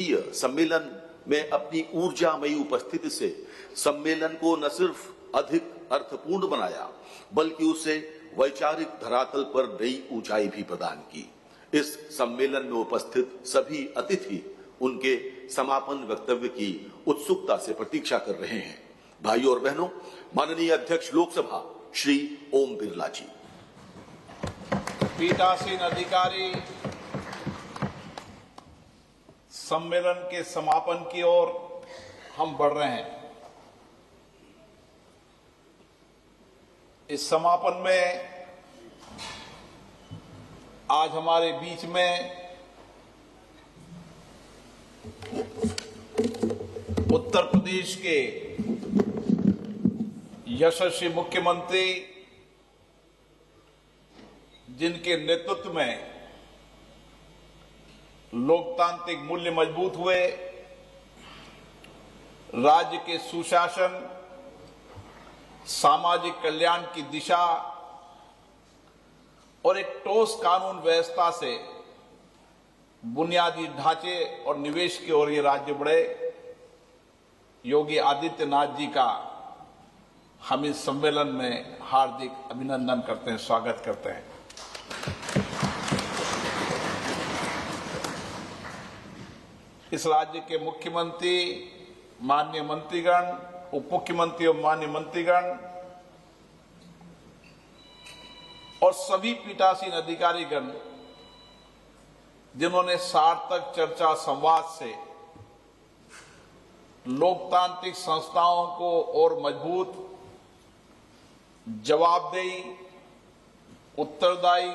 सम्मेलन में अपनी ऊर्जामयी उपस्थिति से सम्मेलन को न सिर्फ अधिक अर्थपूर्ण बनाया बल्कि उसे वैचारिक धरातल पर नई ऊंचाई भी प्रदान की। इस सम्मेलन में उपस्थित सभी अतिथि उनके समापन वक्तव्य की उत्सुकता से प्रतीक्षा कर रहे हैं। भाइयों और बहनों, माननीय अध्यक्ष लोकसभा श्री ओम बिरला जी। पीठासीन अधिकारी सम्मेलन के समापन की ओर हम बढ़ रहे हैं। इस समापन में आज हमारे बीच में उत्तर प्रदेश के यशस्वी मुख्यमंत्री, जिनके नेतृत्व में लोकतांत्रिक मूल्य मजबूत हुए, राज्य के सुशासन, सामाजिक कल्याण की दिशा और एक ठोस कानून व्यवस्था से बुनियादी ढांचे और निवेश की ओर ये राज्य बढ़े। योगी आदित्यनाथ जी का हम इस सम्मेलन में हार्दिक अभिनंदन करते हैं, स्वागत करते हैं। इस राज्य के मुख्यमंत्री, माननीय मंत्रीगण, उप मुख्यमंत्री और माननीय मंत्रीगण और सभी पीठासीन अधिकारीगण, जिन्होंने सार्थक चर्चा संवाद से लोकतांत्रिक संस्थाओं को और मजबूत, जवाबदेही, उत्तरदायी,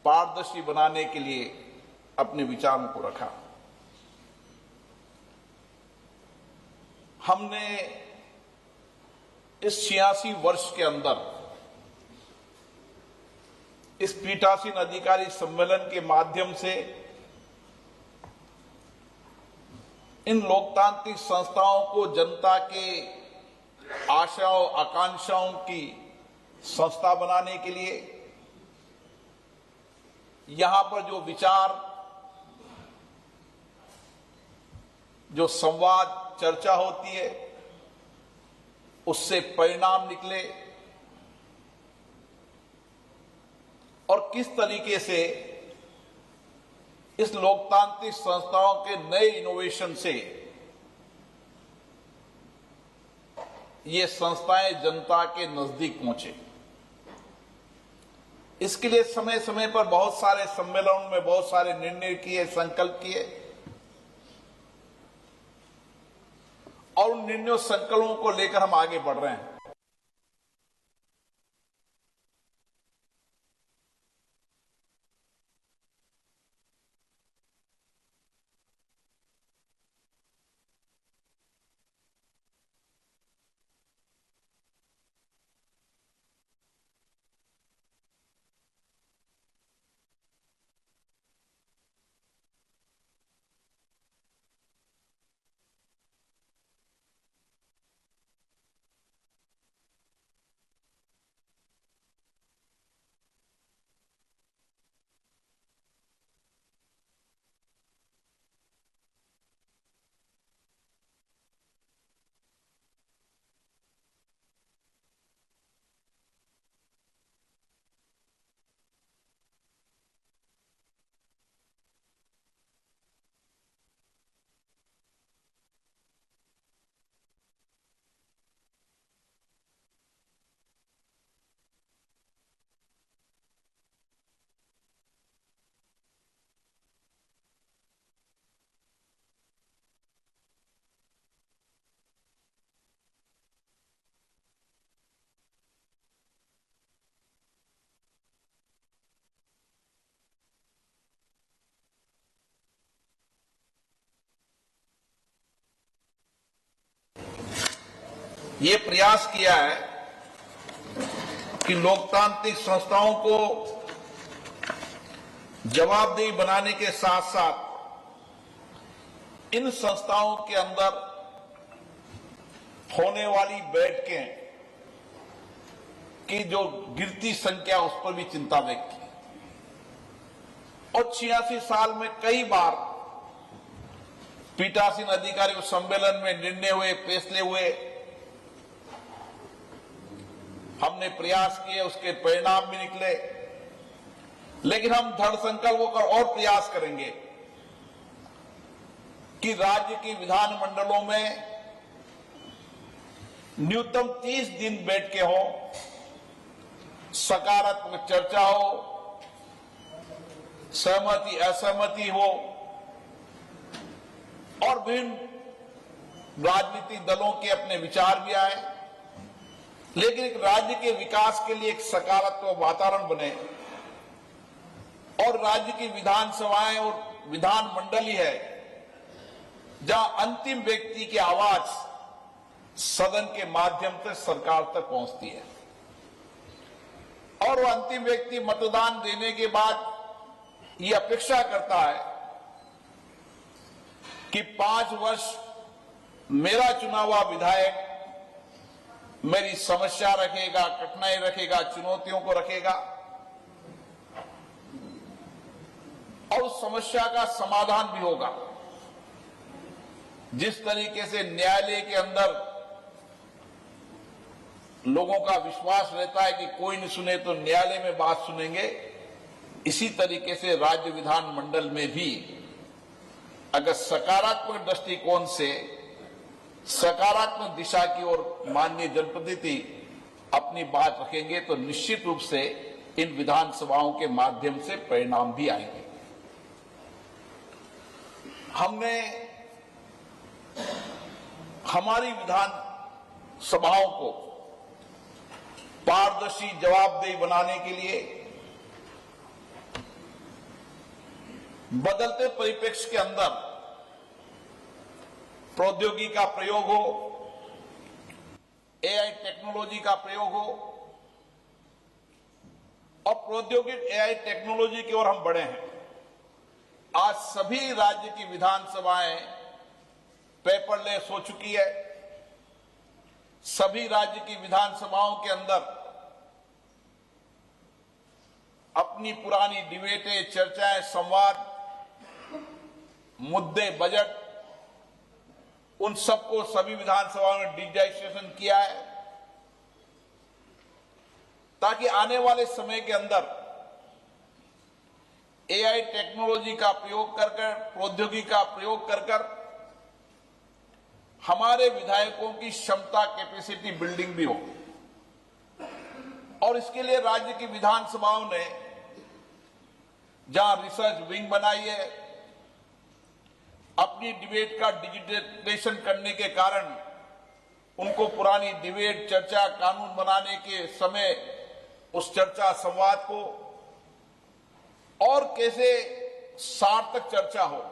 पारदर्शी बनाने के लिए अपने विचारों को रखा। हमने इस 86 वर्ष के अंदर इस पीठासीन अधिकारी सम्मेलन के माध्यम से इन लोकतांत्रिक संस्थाओं को जनता के आशाओं, आकांक्षाओं की संस्था बनाने के लिए, यहां पर जो विचार, जो संवाद, चर्चा होती है, उससे परिणाम निकले और किस तरीके से इस लोकतांत्रिक संस्थाओं के नए इनोवेशन से ये संस्थाएं जनता के नजदीक पहुंचे। इसके लिए समय समय पर बहुत सारे सम्मेलनों में बहुत सारे निर्णय किए, संकल्प किए और उन निर्णयों, संकल्पों को लेकर हम आगे बढ़ रहे हैं। ये प्रयास किया है कि लोकतांत्रिक संस्थाओं को जवाबदेही बनाने के साथ साथ इन संस्थाओं के अंदर होने वाली बैठकें की जो गिरती संख्या, उस पर भी चिंता व्यक्त की। और 86 साल में कई बार पीठासीन अधिकारी सम्मेलन में निर्णय हुए, फैसले हुए, हमने प्रयास किए, उसके परिणाम भी निकले। लेकिन हम दृढ़ संकल्प होकर और प्रयास करेंगे कि राज्य की विधान मंडलों में न्यूनतम 30 दिन बैठ के हो, सकारात्मक चर्चा हो, सहमति असहमति हो और विभिन्न राजनीतिक दलों के अपने विचार भी आए, लेकिन एक राज्य के विकास के लिए एक सकारात्मक वातावरण बने और राज्य की विधानसभाएं और विधान मंडल ही है जहां अंतिम व्यक्ति की आवाज सदन के माध्यम से सरकार तक पहुंचती है और वो अंतिम व्यक्ति मतदान देने के बाद ये अपेक्षा करता है कि 5 वर्ष मेरा चुना हुआ विधायक मेरी समस्या रखेगा, कठिनाई रखेगा, चुनौतियों को रखेगा और उस समस्या का समाधान भी होगा। जिस तरीके से न्यायालय के अंदर लोगों का विश्वास रहता है कि कोई नहीं सुने तो न्यायालय में बात सुनेंगे, इसी तरीके से राज्य विधान मंडल में भी अगर सकारात्मक दृष्टिकोण से सकारात्मक दिशा की ओर माननीय जनप्रतिनिधि अपनी बात रखेंगे तो निश्चित रूप से इन विधानसभाओं के माध्यम से परिणाम भी आएंगे। हमने हमारी विधान सभाओं को पारदर्शी, जवाबदेही बनाने के लिए बदलते परिप्रेक्ष्य के अंदर प्रौद्योगिकी का प्रयोग हो, एआई टेक्नोलॉजी का प्रयोग हो और प्रौद्योगिक एआई टेक्नोलॉजी की ओर हम बढ़े हैं। आज सभी राज्य की विधानसभाएं पेपरलेस हो चुकी है। सभी राज्य की विधानसभाओं के अंदर अपनी पुरानी डिबेटें, चर्चाएं, संवाद, मुद्दे, बजट, उन सबको सभी विधानसभाओं में डिजिटाइजेशन किया है ताकि आने वाले समय के अंदर एआई टेक्नोलॉजी का प्रयोग कर कर, प्रौद्योगिकी का प्रयोग कर कर हमारे विधायकों की क्षमता, कैपेसिटी बिल्डिंग भी हो। और इसके लिए राज्य की विधानसभाओं ने जहां रिसर्च विंग बनाई है, अपनी डिबेट का डिजिटलाइजेशन करने के कारण उनको पुरानी डिबेट, चर्चा, कानून बनाने के समय उस चर्चा, संवाद को और कैसे सार्थक चर्चा हो,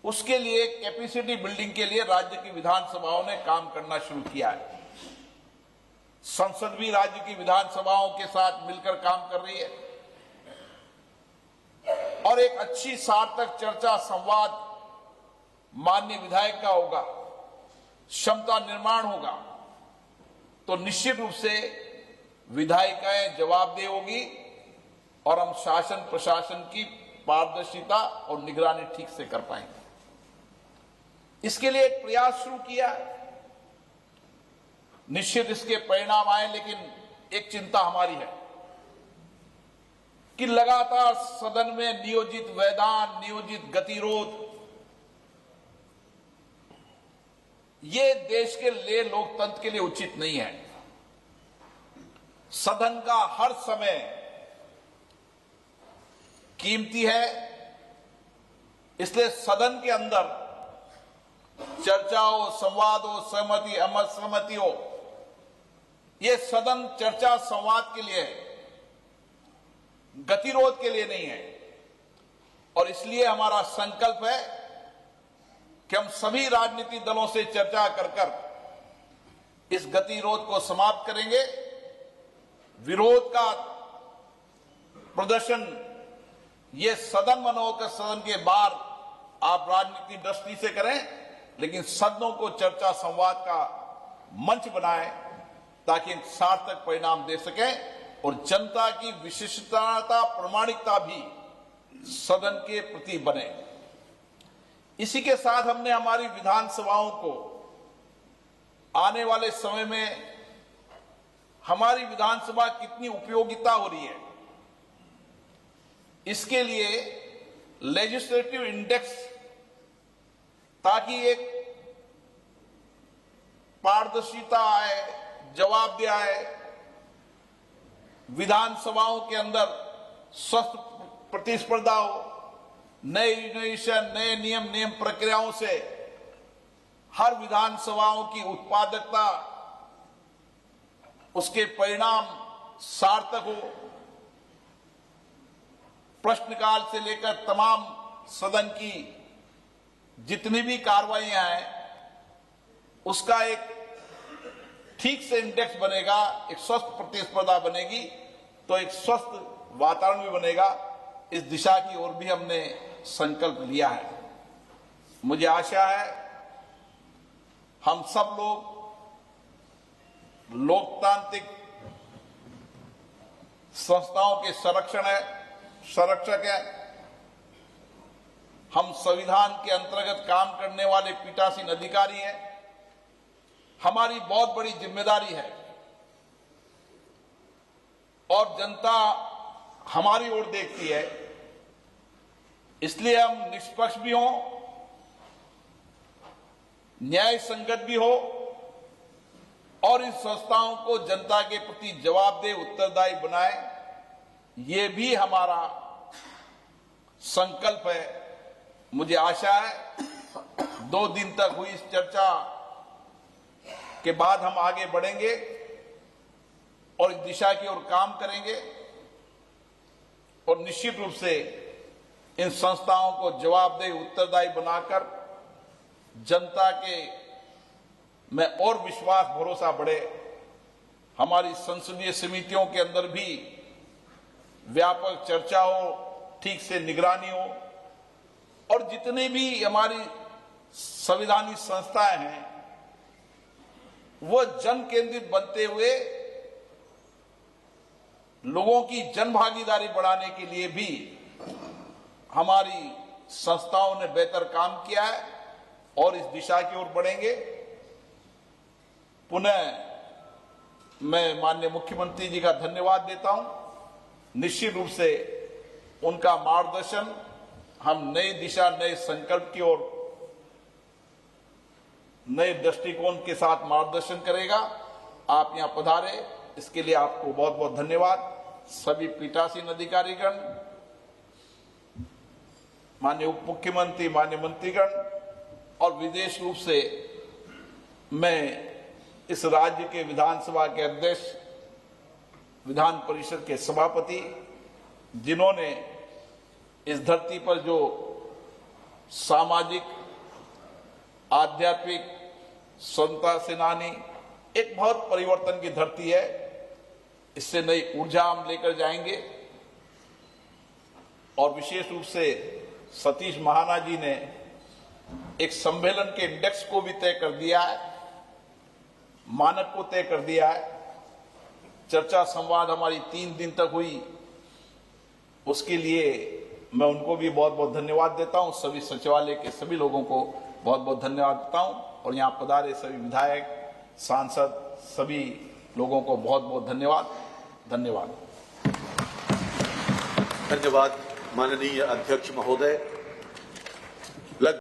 उसके लिए कैपेसिटी बिल्डिंग के लिए राज्य की विधानसभाओं ने काम करना शुरू किया है। संसद भी राज्य की विधानसभाओं के साथ मिलकर काम कर रही है और एक अच्छी सार्थक चर्चा, संवाद माननीय विधायक का होगा, क्षमता निर्माण होगा तो निश्चित रूप से विधायिकाएं जवाबदेह होगी और हम शासन प्रशासन की पारदर्शिता और निगरानी ठीक से कर पाएंगे। इसके लिए एक प्रयास शुरू किया है, निश्चित इसके परिणाम आए, लेकिन एक चिंता हमारी है कि लगातार सदन में नियोजित व्यवधान, नियोजित गतिरोध, ये देश के लिए, लोकतंत्र के लिए उचित नहीं है। सदन का हर समय कीमती है, इसलिए सदन के अंदर चर्चा हो, संवाद हो, सहमति असहमति हो, ये सदन चर्चा संवाद के लिए है, गतिरोध के लिए नहीं है। और इसलिए हमारा संकल्प है कि हम सभी राजनीतिक दलों से चर्चा कर कर इस गतिरोध को समाप्त करेंगे। विरोध का प्रदर्शन ये सदन में न होकर सदन के बाहर आप राजनीतिक दृष्टि से करें, लेकिन सदनों को चर्चा संवाद का मंच बनाएं ताकि सार्थक परिणाम दे सकें और जनता की विशिष्टता, प्रामाणिकता भी सदन के प्रति बने। इसी के साथ हमने हमारी विधानसभाओं को आने वाले समय में हमारी विधानसभा कितनी उपयोगिता हो रही है, इसके लिए लेजिस्लेटिव इंडेक्स, ताकि एक पारदर्शिता आए, जवाबदेही आए, विधानसभाओं के अंदर स्वस्थ प्रतिस्पर्धा हो, नए इनोवेशन, नए नियम प्रक्रियाओं से हर विधानसभाओं की उत्पादकता, उसके परिणाम सार्थक हो। प्रश्नकाल से लेकर तमाम सदन की जितनी भी कार्रवाइयां हैं, उसका एक ठीक से इंडेक्स बनेगा, एक स्वस्थ प्रतिस्पर्धा बनेगी, तो एक स्वस्थ वातावरण भी बनेगा। इस दिशा की ओर भी हमने संकल्प लिया है। मुझे आशा है हम सब लोग लोकतांत्रिक संस्थाओं के संरक्षक है। हम संविधान के अंतर्गत काम करने वाले पीठासीन अधिकारी हैं। हमारी बहुत बड़ी जिम्मेदारी है और जनता हमारी ओर देखती है, इसलिए हम निष्पक्ष भी हों, न्याय संगत भी हो और इस संस्थाओं को जनता के प्रति जवाबदेह, उत्तरदायी बनाए, ये भी हमारा संकल्प है। मुझे आशा है 2 दिन तक हुई इस चर्चा के बाद हम आगे बढ़ेंगे और इस दिशा की ओर काम करेंगे और निश्चित रूप से इन संस्थाओं को जवाबदेह, उत्तरदायी बनाकर जनता के में और विश्वास, भरोसा बढ़े। हमारी संसदीय समितियों के अंदर भी व्यापक चर्चा हो, ठीक से निगरानी हो और जितनी भी हमारी संवैधानिक संस्थाएं हैं वो जन केंद्रित बनते हुए लोगों की जन भागीदारी बढ़ाने के लिए भी हमारी संस्थाओं ने बेहतर काम किया है और इस दिशा की ओर बढ़ेंगे। पुनः मैं माननीय मुख्यमंत्री जी का धन्यवाद देता हूं। निश्चित रूप से उनका मार्गदर्शन हम नई दिशा, नए संकल्प की ओर, नए दृष्टिकोण के साथ मार्गदर्शन करेगा। आप यहां पधारे, इसके लिए आपको बहुत बहुत धन्यवाद। सभी पीठासीन अधिकारीगण, माननीय उप मुख्यमंत्री, माननीय मंत्रीगण और विशेष रूप से मैं इस राज्य के विधानसभा के अध्यक्ष, विधान परिषद के सभापति, जिन्होंने इस धरती पर जो सामाजिक, आध्यात्मिक, स्वतंत्रता सेनानी, एक बहुत परिवर्तन की धरती है, इससे नई ऊर्जा हम लेकर जाएंगे। और विशेष रूप से सतीश महाना जी ने एक सम्मेलन के इंडेक्स को भी तय कर दिया है, मानक को तय कर दिया है। चर्चा संवाद हमारी 3 दिन तक हुई, उसके लिए मैं उनको भी बहुत बहुत धन्यवाद देता हूं। सभी सचिवालय के सभी लोगों को बहुत बहुत धन्यवाद देता हूं और यहां पधारे सभी विधायक, सांसद, सभी लोगों को बहुत बहुत धन्यवाद। धन्यवाद माननीय अध्यक्ष महोदय।